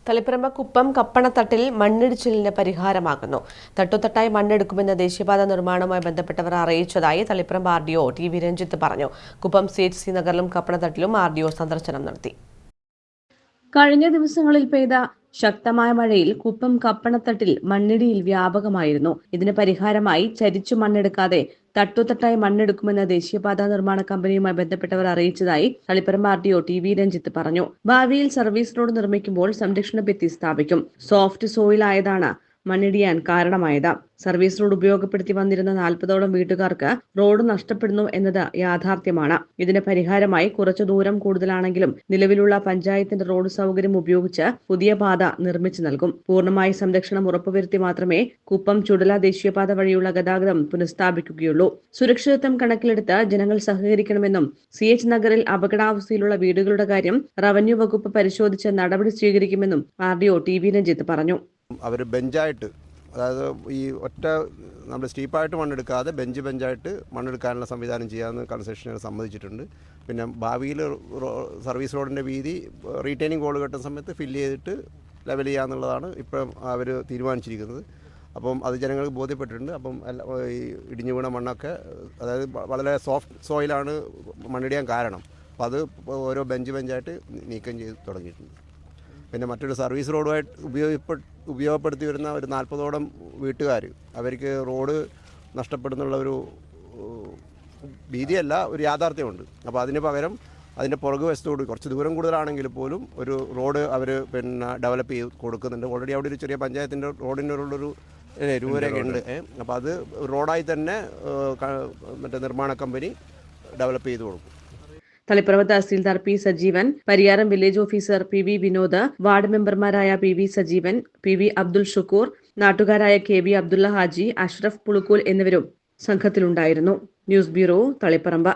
തളിപ്പറമ്പ് കുപ്പം കപ്പണത്തട്ടിൽ മണ്ണിടിച്ചിലിന് പരിഹാരമാകുന്നു. തട്ടുതട്ടായി മണ്ണെടുക്കുമെന്ന് ദേശീയപാത നിർമ്മാണവുമായി ബന്ധപ്പെട്ടവർ അറിയിച്ചതായി തളിപ്പറമ്പ് ആർഡിഒ ടി.വി. രഞ്ജിത്ത് പറഞ്ഞു. കുപ്പം CHC നഗറിലും കപ്പണത്തട്ടിലും ആർഡിഒ സന്ദർശനം നടത്തി. കഴിഞ്ഞ ദിവസങ്ങളിൽ പെയ്ത ശക്തമായ മഴയിൽ കുപ്പം കപ്പണത്തട്ടിൽ മണ്ണിടിയിൽ വ്യാപകമായിരുന്നു. ഇതിന് പരിഹാരമായി ചരിച്ചു മണ്ണെടുക്കാതെ തട്ടുതട്ടായി മണ്ണെടുക്കുമെന്ന് ദേശീയപാത നിർമ്മാണ കമ്പനിയുമായി ബന്ധപ്പെട്ടവർ അറിയിച്ചതായി തളിപ്പറമ്പ് ആർഡിഒ ടി.വി. രഞ്ജിത്ത് പറഞ്ഞു. ഭാവിയിൽ സർവീസ് റോഡ് നിർമ്മിക്കുമ്പോൾ സംരക്ഷണ ഭിത്തി സ്ഥാപിക്കും. സോഫ്റ്റ് സോയിൽ ആയതാണ് മണ്ണിടിയാൻ കാരണമായത്. സർവീസ് റോഡ് ഉപയോഗപ്പെടുത്തി വന്നിരുന്ന 40ഓളം വീട്ടുകാർക്ക് റോഡ് നഷ്ടപ്പെടുന്നു എന്നത് യാഥാർത്ഥ്യമാണ്. ഇതിന് പരിഹാരമായി കുറച്ചു ദൂരം കൂടുതലാണെങ്കിലും നിലവിലുള്ള പഞ്ചായത്തിന്റെ റോഡ് സൗകര്യം ഉപയോഗിച്ച് പുതിയ പാത നിർമ്മിച്ചു നൽകും. പൂർണ്ണമായി സംരക്ഷണം ഉറപ്പുവരുത്തി മാത്രമേ കുപ്പം ചുടല ദേശീയപാത വഴിയുള്ള ഗതാഗതം പുനഃസ്ഥാപിക്കുകയുള്ളൂ. സുരക്ഷിതത്വം കണക്കിലെടുത്ത് ജനങ്ങൾ സഹകരിക്കണമെന്നും CH നഗറിൽ അപകടാവസ്ഥയിലുള്ള വീടുകളുടെ കാര്യം റവന്യൂ വകുപ്പ് പരിശോധിച്ച് നടപടി സ്വീകരിക്കുമെന്നും ആർഡിഒ ടി.വി. രഞ്ജിത്ത് പറഞ്ഞു. അവർ ബെഞ്ചായിട്ട്, അതായത് ഈ ഒറ്റ നമ്മൾ സ്റ്റീപ്പായിട്ട് മണ്ണെടുക്കാതെ ബെഞ്ചായിട്ട് മണ്ണെടുക്കാനുള്ള സംവിധാനം ചെയ്യാമെന്ന് കൺസെഷനുകൾ സമ്മതിച്ചിട്ടുണ്ട്. പിന്നെ ഭാവിയിൽ സർവീസ് റോഡിൻ്റെ വീതി റീറ്റെയിനിങ് വോൾ കെട്ടുന്ന സമയത്ത് ഫില്ല് ചെയ്തിട്ട് ലെവൽ ചെയ്യാന്നുള്ളതാണ് ഇപ്പം അവർ തീരുമാനിച്ചിരിക്കുന്നത്. അപ്പം അത് ജനങ്ങൾക്ക് ബോധ്യപ്പെട്ടിട്ടുണ്ട്. അപ്പം ഈ ഇടിഞ്ഞു വീണ മണ്ണൊക്കെ, അതായത് വളരെ സോഫ്റ്റ് സോയിലാണ് മണ്ണിടിയാൻ കാരണം. അപ്പോൾ അത് ഓരോ ബെഞ്ചായിട്ട് നീക്കം ചെയ്ത് തുടങ്ങിയിട്ടുണ്ട്. പിന്നെ മറ്റൊരു സർവീസ് റോഡുമായിട്ട് ഉപയോഗപ്പെടുത്തി വരുന്ന ഒരു 40ഓളം വീട്ടുകാർ, അവർക്ക് റോഡ് നഷ്ടപ്പെടുന്നുള്ള ഒരു ഭീതിയല്ല, ഒരു യാഥാർത്ഥ്യമുണ്ട്. അപ്പോൾ അതിന് പകരം അതിൻ്റെ പുറകു വശത്തോട് കുറച്ച് ദൂരം കൂടുതലാണെങ്കിൽ പോലും ഒരു റോഡ് അവർ ഡെവലപ്പ് ചെയ്ത് കൊടുക്കുന്നുണ്ട്. ഓൾറെഡി അവിടെ ഒരു ചെറിയ പഞ്ചായത്തിൻ്റെ റോഡിൻ്റെ ഉള്ളൊരു രൂപരേഖ ഉണ്ട്. അപ്പോൾ അത് റോഡായി തന്നെ മറ്റേ നിർമ്മാണ കമ്പനി ഡെവലപ്പ് ചെയ്ത് കൊടുക്കും. തളിപ്പറമ്പ് തഹസീൽദാർ P. Sajeevan, Pariyaram village officer PV. Vinod, ward മെമ്പർമാരായ PV. സജീവൻ, PV. അബ്ദുൽ ഷുക്കൂർ, നാട്ടുകാരായ KB. അബ്ദുള്ള ഹാജി, അഷ്റഫ് പുളുക്കൂൽ എന്നിവരും സംഘത്തിലുണ്ടായിരുന്നു. News bureau, Taliparamba.